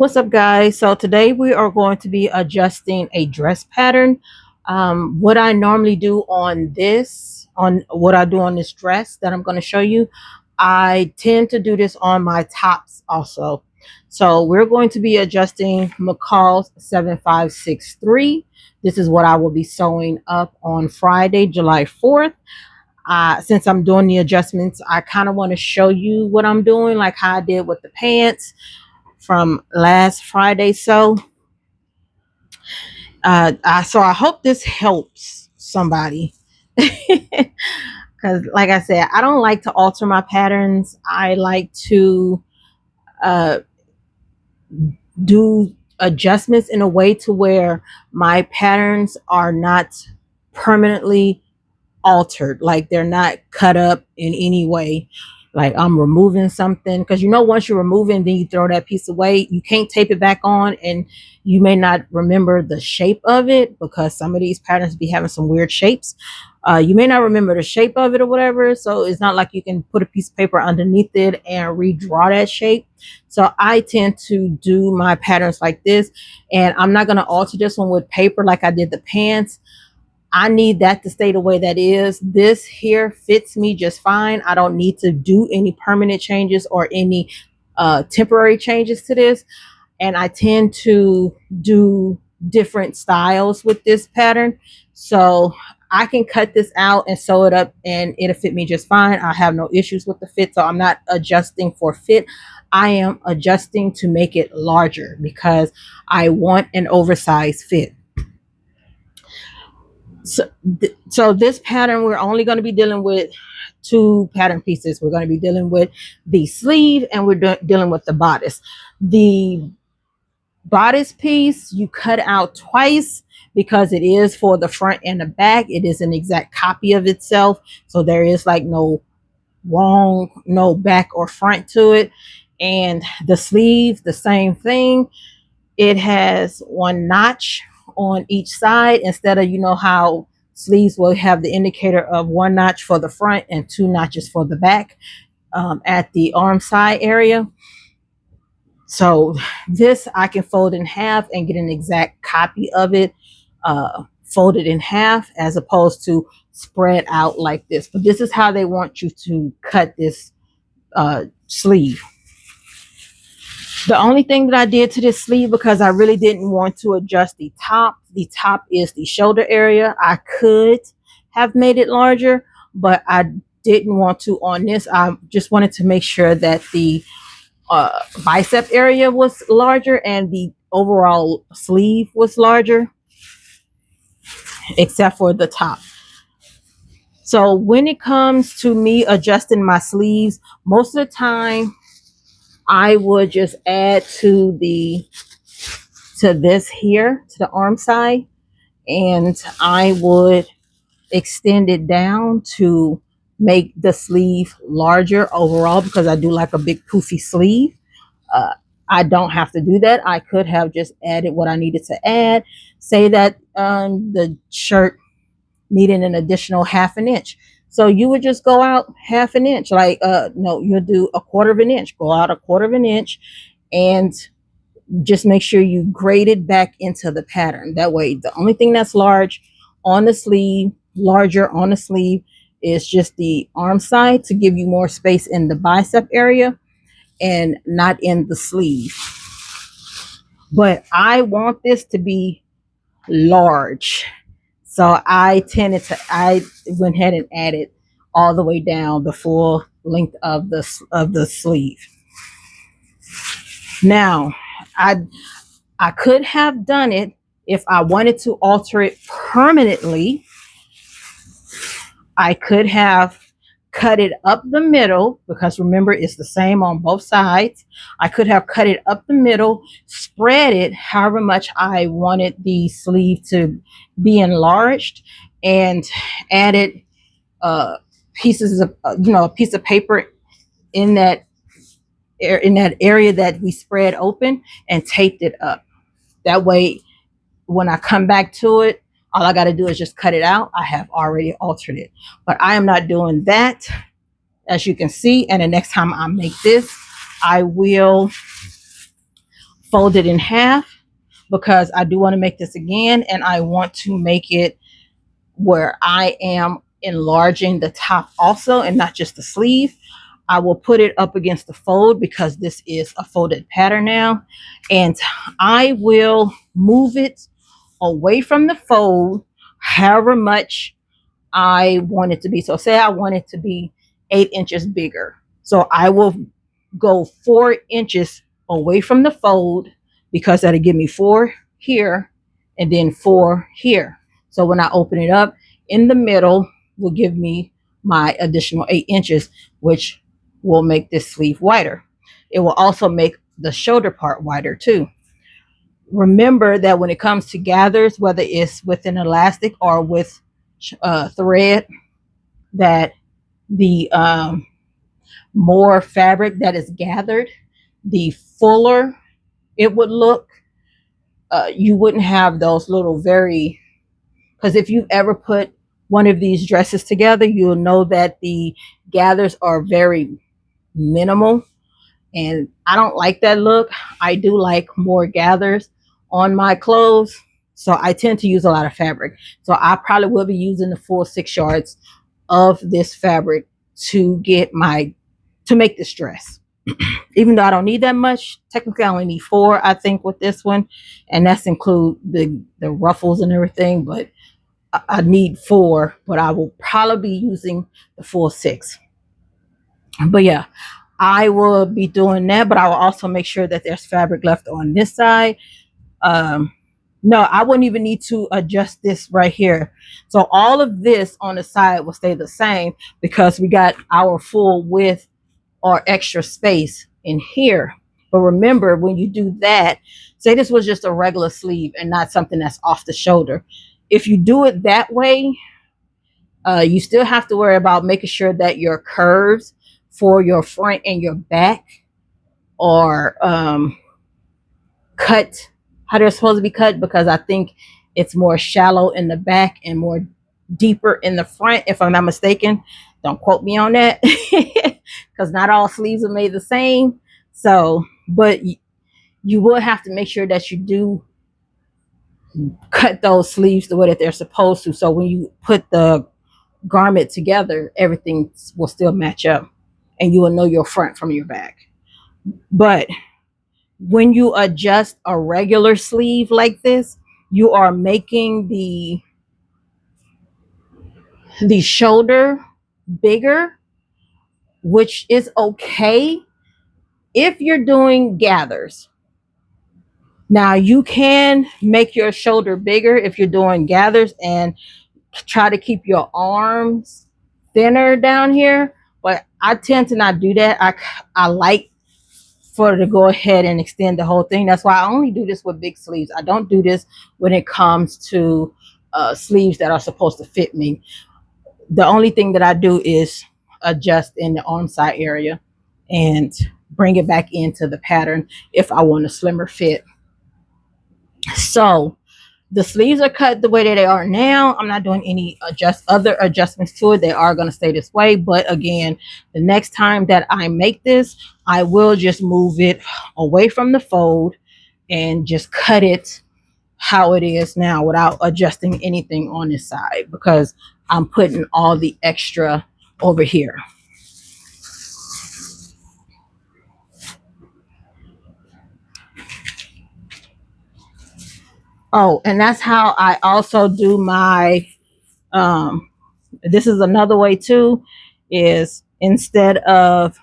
What's up, guys? So today we are going to be adjusting a dress pattern. What I normally do on what I do on this dress that I'm going to show you, I tend to do this on my tops also. So we're going to be adjusting Mccalls 7563. This is what I will be sewing up on Friday, July 4th. Since I'm doing the adjustments, I kind of want to show you what I'm doing, like how I did with the pants from last Friday. So I hope this helps somebody. Because like I said, I don't like to alter my patterns. I like to uh, do adjustments in a way to where my patterns are not permanently altered, like they're not cut up in any way, like I'm removing something, because once you're removing, then you throw that piece away, you can't tape it back on, and you may not remember the shape of it because some of these patterns be having some weird shapes. You may not remember the shape of it or whatever, so it's not like you can put a piece of paper underneath it and redraw that shape. So I tend to do my patterns like this, and I'm not going to alter this one with paper like I did the pants. I need that to stay the way that is. This here fits me just fine. I don't need to do any permanent changes or any temporary changes to this. And I tend to do different styles with this pattern. So I can cut this out and sew it up and it'll fit me just fine. I have no issues with the fit. So I'm not adjusting for fit. I am adjusting to make it larger because I want an oversized fit. So this pattern, we're only going to be dealing with two pattern pieces. We're going to be dealing with the sleeve and we're dealing with the bodice. The bodice piece you cut out twice because it is for the front and the back. It is an exact copy of itself, so there is like no back or front to it. And the sleeve, the same thing. It has one notch on each side instead of how sleeves will have the indicator of one notch for the front and two notches for the back at the arm side area. So this I can fold in half and get an exact copy of it folded in half, as opposed to spread out like this. But this is how they want you to cut this sleeve. The only thing that I did to this sleeve, because I really didn't want to adjust the top is the shoulder area. I could have made it larger, but I didn't want to on this. I just wanted to make sure that the bicep area was larger and the overall sleeve was larger, except for the top. So when it comes to me adjusting my sleeves, most of the time I would just add to this here, to the arm side, and I would extend it down to make the sleeve larger overall, because I do like a big poofy sleeve. I don't have to do that. I could have just added what I needed to add. Say that the shirt needed an additional half an inch. So you would just go out half an inch, like no, you'll do a quarter of an inch, go out a quarter of an inch, and just make sure you grade it back into the pattern. That way, the only thing that's larger on the sleeve is just the arm side, to give you more space in the bicep area and not in the sleeve. But I want this to be large. So I went ahead and added all the way down the full length of the sleeve. Now, I could have done it if I wanted to alter it permanently. I could have cut it up the middle, because remember, it's the same on both sides. I could have cut it up the middle, spread it however much I wanted the sleeve to be enlarged, and added pieces of a piece of paper in that area that we spread open, and taped it up. That way, when I come back to it, all I got to do is just cut it out. I have already altered it, but I am not doing that, as you can see. And the next time I make this, I will fold it in half because I do want to make this again, and I want to make it where I am enlarging the top also and not just the sleeve. I will put it up against the fold because this is a folded pattern now, and I will move it away from the fold however much I want it to be. So say I want it to be 8 inches bigger. So I will go 4 inches away from the fold because that'll give me 4 here and then 4 here. So when I open it up in the middle will give me my additional 8 inches, which will make this sleeve wider. It will also make the shoulder part wider too. Remember that when it comes to gathers, whether it's with an elastic or with thread, that the more fabric that is gathered, the fuller it would look. You wouldn't have those little very, because if you've ever put one of these dresses together, you'll know that the gathers are very minimal, and I don't like that look. I do like more gathers on my clothes, so I tend to use a lot of fabric. So I probably will be using the full 6 yards of this fabric to make this dress. Even though I don't need that much, technically I only need 4, I think, with this one, and that's include the ruffles and everything, but I need 4, but I will probably be using the full 6. But yeah, I will be doing that, but I will also make sure that there's fabric left on this side. No, I wouldn't even need to adjust this right here. So all of this on the side will stay the same because we got our full width or extra space in here. But remember, when you do that, say this was just a regular sleeve and not something that's off the shoulder. If you do it that way, you still have to worry about making sure that your curves for your front and your back are cut how they're supposed to be cut, because I think it's more shallow in the back and more deeper in the front, if I'm not mistaken. Don't quote me on that because not all sleeves are made the same. So, but you will have to make sure that you do cut those sleeves the way that they're supposed to. So when you put the garment together, everything will still match up and you will know your front from your back. But when you adjust a regular sleeve like this, you are making the shoulder bigger, which is okay if you're doing gathers. Now you can make your shoulder bigger if you're doing gathers and try to keep your arms thinner down here, but I tend to not do that. I like for to go ahead and extend the whole thing. That's why I only do this with big sleeves. I don't do this when it comes to sleeves that are supposed to fit me. The only thing that I do is adjust in the arm side area and bring it back into the pattern if I want a slimmer fit. So the sleeves are cut the way that they are now. I'm not doing any other adjustments to it. They are going to stay this way. But again, the next time that I make this, I will just move it away from the fold and just cut it how it is now without adjusting anything on this side, because I'm putting all the extra over here. Oh, and that's how I also do my this is another way too, is instead of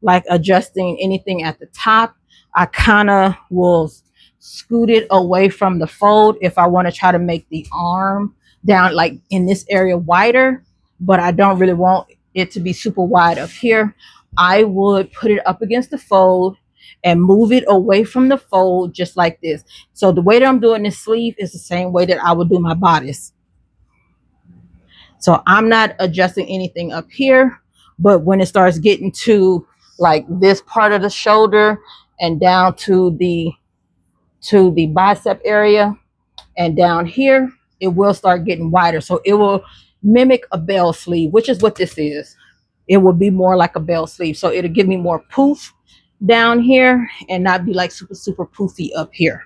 like adjusting anything at the top, I kind of will scoot it away from the fold if I want to try to make the arm down like in this area wider, but I don't really want it to be super wide up here. I would put it up against the fold and move it away from the fold just like this. So the way that I'm doing this sleeve is the same way that I would do my bodice. So I'm not adjusting anything up here, but when it starts getting to like this part of the shoulder and down to the bicep area and down here, it will start getting wider. So it will mimic a bell sleeve, which is what this is. It will be more like a bell sleeve. So it'll give me more poof down here and not be like super, super poofy up here.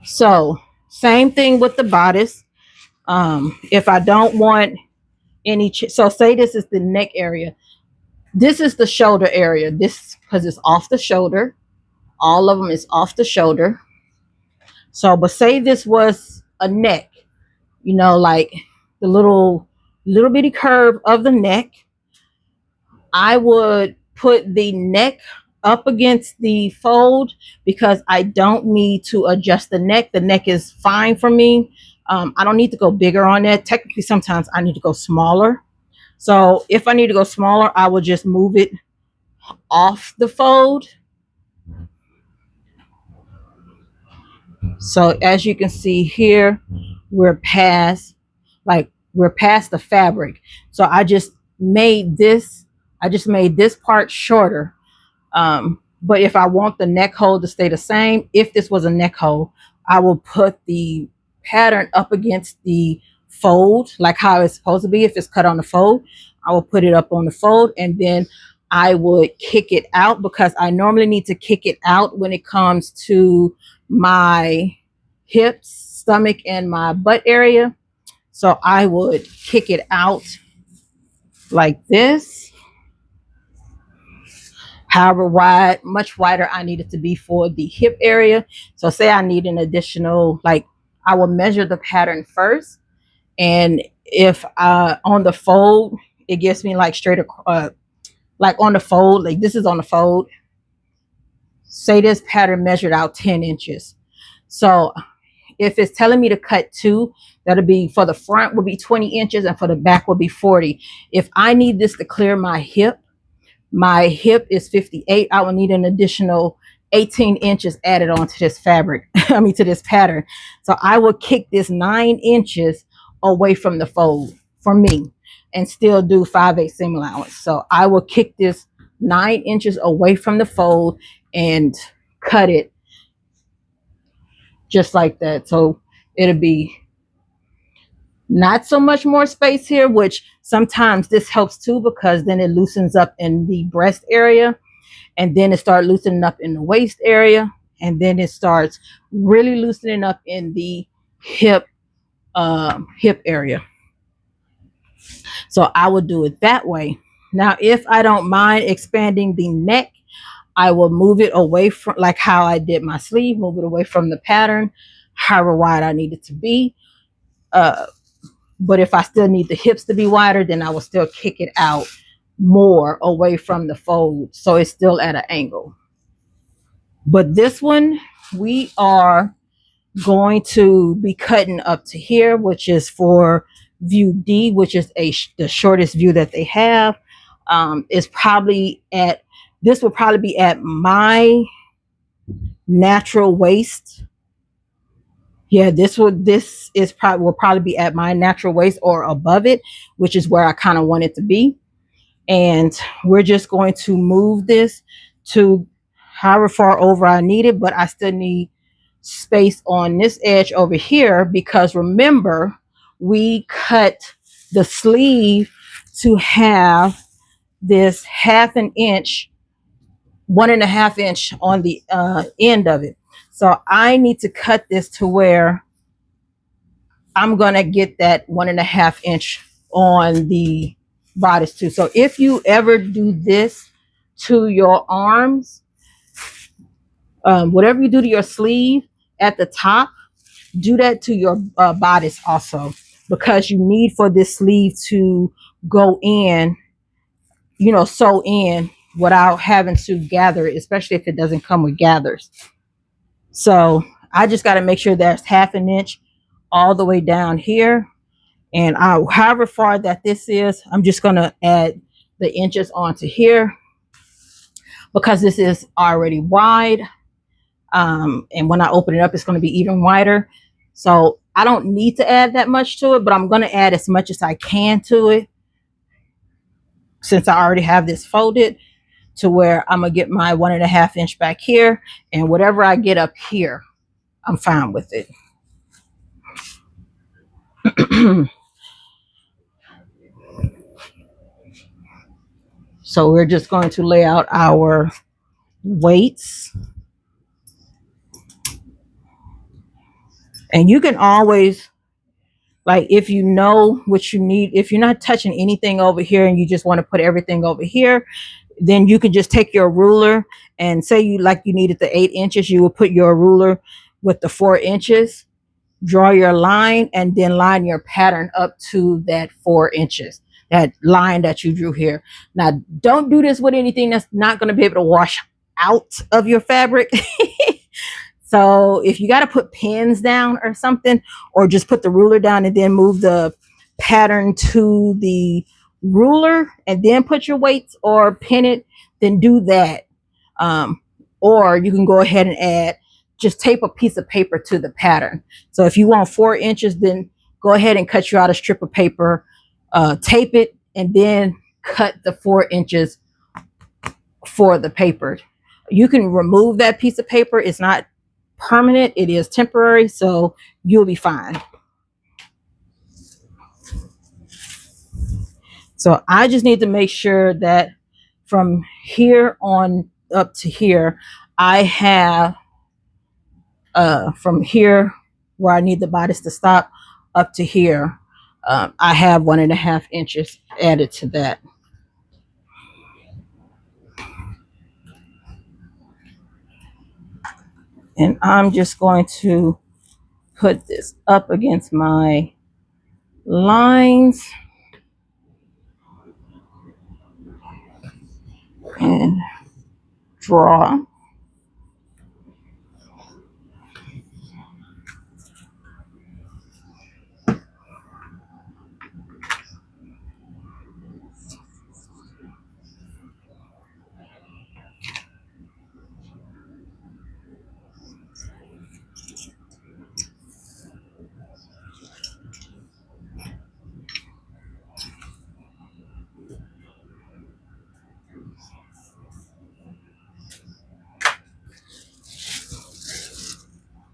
So same thing with the bodice. If I don't want any, so say this is the neck area. This is the shoulder area. This, because it's off the shoulder. All of them is off the shoulder. So, but say this was a neck, like the little bitty curve of the neck. I would put the neck up against the fold because I don't need to adjust the neck. The neck is fine for me. I don't need to go bigger on that. Technically, sometimes I need to go smaller. So if I need to go smaller, I will just move it off the fold. So as you can see here, we're past the fabric. So I just made this part shorter. But if I want the neck hole to stay the same, if this was a neck hole, I will put the pattern up against the fold, like how it's supposed to be. If it's cut on the fold, I will put it up on the fold, and then I would kick it out, because I normally need to kick it out when it comes to my hips, stomach, and my butt area. So I would kick it out like this. However wide, much wider I need it to be for the hip area. So say I need an additional, like, I will measure the pattern first. And if on the fold, it gives me like straight, like on the fold, like this is on the fold. Say this pattern measured out 10 inches. So if it's telling me to cut 2, that'll be, for the front would be 20 inches and for the back would be 40. If I need this to clear my hip is 58, I will need an additional 18 inches added onto this fabric. To this pattern. So I will kick this 9 inches away from the fold for me and still do 5/8 seam allowance. So I will kick this 9 inches away from the fold and cut it just like that. So it'll be not so much more space here, which sometimes this helps too, because then it loosens up in the breast area, and then it starts loosening up in the waist area, and then it starts really loosening up in the hip area. So I would do it that way. Now, if I don't mind expanding the neck, I will move it away from, like how I did my sleeve, move it away from the pattern, however wide I need it to be. But if I still need the hips to be wider, then I will still kick it out more away from the fold, so it's still at an angle. But this one, we are going to be cutting up to here, which is for view D, which is the shortest view that they have. Is probably at, this will probably be at my natural waist. Yeah, this will probably be at my natural waist or above it, which is where I kind of want it to be. And we're just going to move this to however far over I need it, but I still need space on this edge over here, because remember, we cut the sleeve to have this 1/2 inch, 1.5 inch on the end of it. So I need to cut this to where I'm gonna get that 1.5 inch on the bodice too. So if you ever do this to your arms, whatever you do to your sleeve at the top, do that to your bodice also, because you need for this sleeve to go in, sew in without having to gather it, especially if it doesn't come with gathers. So I just got to make sure there's 1/2 inch all the way down here. And however far that this is, I'm just going to add the inches onto here, because this is already wide. And when I open it up, it's going to be even wider. So I don't need to add that much to it, but I'm going to add as much as I can to it, since I already have this folded, to where I'm going to get my 1.5 inch back here, and whatever I get up here, I'm fine with it. So we're just going to lay out our weights. And you can always, like, if you know what you need, if you're not touching anything over here and you just want to put everything over here, then you can just take your ruler and say you needed the 8 inches, you will put your ruler with the 4 inches, draw your line, and then line your pattern up to that 4 inches, that line that you drew here. Now, don't do this with anything that's not going to be able to wash out of your fabric. So if you got to put pins down or something, or just put the ruler down and then move the pattern to the ruler and then put your weights or pin it, then do that. Or you can go ahead and just tape a piece of paper to the pattern. So if you want 4 inches, then go ahead and cut you out a strip of paper, tape it, and then cut the 4 inches for the paper. You can remove that piece of paper. It's not permanent, it is temporary, so you'll be fine. So I just need to make sure that from here on up to here, I have from here where I need the bodice to stop up to here, I have 1.5 inches added to that. And I'm just going to put this up against my lines and draw.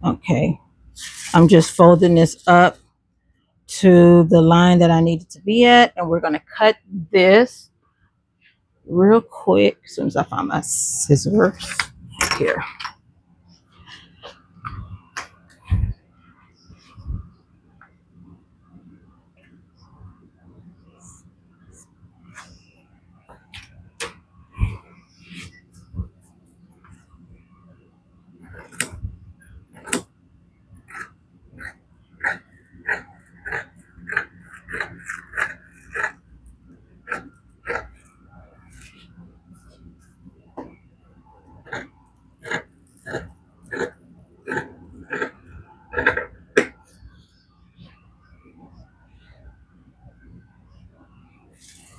Okay, I'm just folding this up to the line that I need it to be at, and we're going to cut this real quick as soon as I find my scissors here.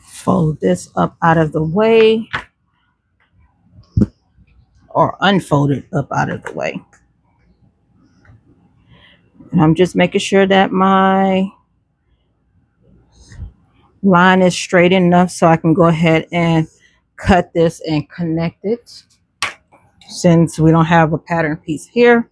Fold this up out of the way, or unfold it up out of the way. And I'm just making sure that my line is straight enough so I can go ahead and cut this and connect it, since we don't have a pattern piece here.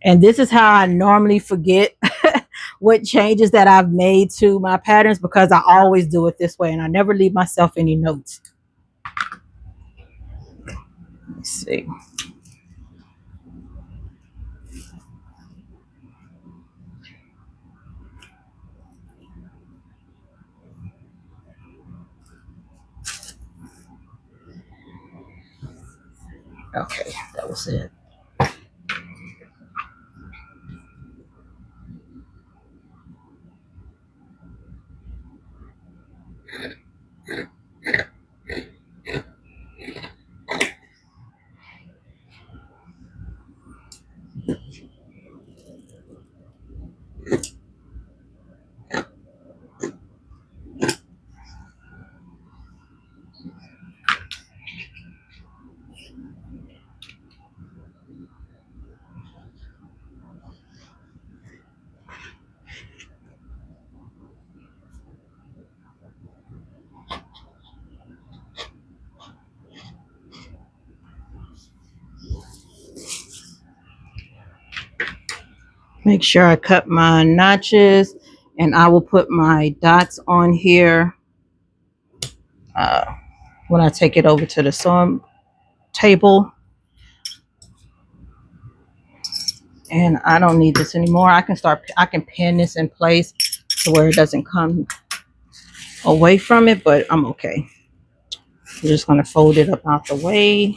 And this is how I normally forget what changes that I've made to my patterns, because I always do it this way and I never leave myself any notes. Let's see. Okay, that was it. Make sure I cut my notches, and I will put my dots on here when I take it over to the sewing table. And I don't need this anymore. I can pin this in place to where it doesn't come away from it, but I'm okay. I'm just going to fold it up out the way.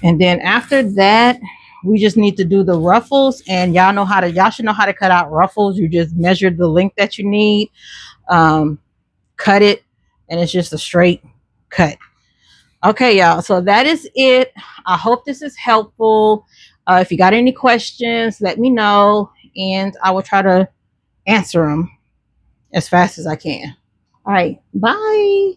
And then after that, we just need to do the ruffles, and y'all should know how to cut out ruffles. You just measure the length that you need, cut it, and it's just a straight cut. Okay, y'all, so that is it. I hope this is helpful. If you got any questions, let me know, and I will try to answer them as fast as I can. All right, bye.